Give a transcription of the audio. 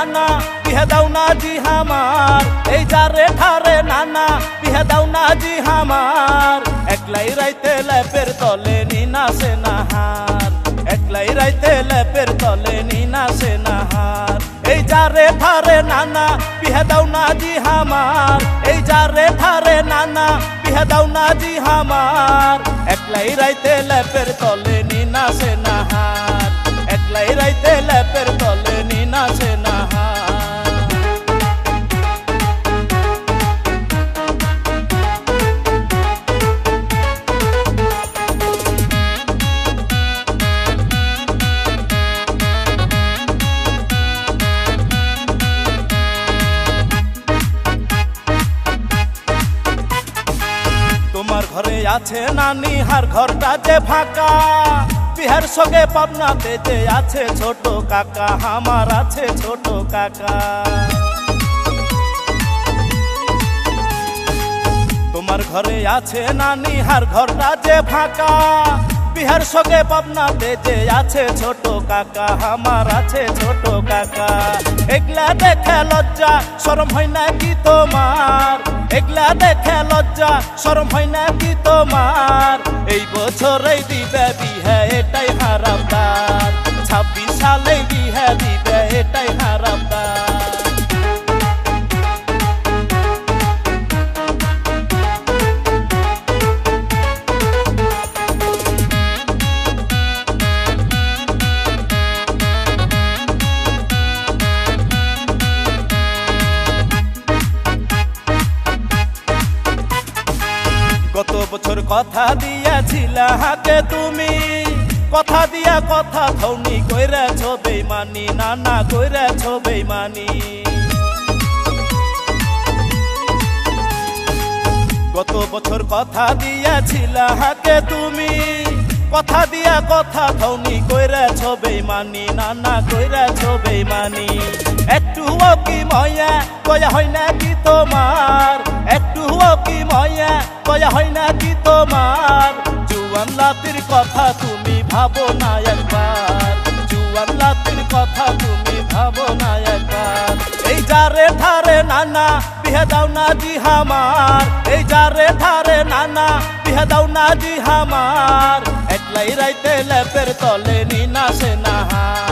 নানা বিহে দাও না জি হামার, এই যারে ঠারে নানা বিহে দাও না জি হামার। একলাই রাইতে লেপের তলে নিনা সে নাহার, একলাই রাইতে লেপের তলে নিনা সে নাহার। এই যারে ঠারে নানা বিহে দাও না জি হামার, এই যারে ঠারে নানা বিহে দাও না জি হামার। একলাই রাইতে লেপের তলে নিনা সে নাহার, একলাই রাইতে লেপের তলে নিনা সে নাহার। তোমার ঘরে আছে নানি হার ঘরটা যে ফাঁকা, বিহার সঙ্গে পাবনাতে যে আছে ছোট কাকা, আমার আছে ছোট কাকা। তোমার ঘরে আছে নানি হার ঘরটা যে ফাঁকা, বিহার সঙ্গে পাবনাতে যে আছে ছোট কাকা, আমার আছে ছোট কাকা। এগলা দেখে লজ্জা শরম হয় না কি তোমার, এগলা দেখে লজ্জা শরম হয় না কি তোমার। এই বছরেই দিবে বিহে এটাই হারামদার, 26 সালেই বিহে দিবে এটাই হারামদার। গত বছর কথা দিয়াছিলা হাকে তুমি, কথা দিয়া কথা ধৌনি কইরেছ বেইমানি, নানা কইরেছ বেইমানি। গত বছর কথা দিয়াছিলা হাকে তুমি, কথা দিয়া কথা ধৌনি কইরেছ বেইমানি, নানা কইরেছ বেইমানি। একটুও কি ময়া কয়া হয় না কি তোমার, একটুও কি ময়া কয়া হয় না কি তোমার। জুয়ান লাতির কথা তুমি ভাবো না একবার, জুয়ান লাতির কথা তুমি ভাবো না একবার। এই যারে ঠারে নানা বিহে দাও না জি হামার, এই যারে ঠারে নানা বিহে দাও না জি হামার। একলাই রাইতে লেপের তলে নিনা সে নাহার,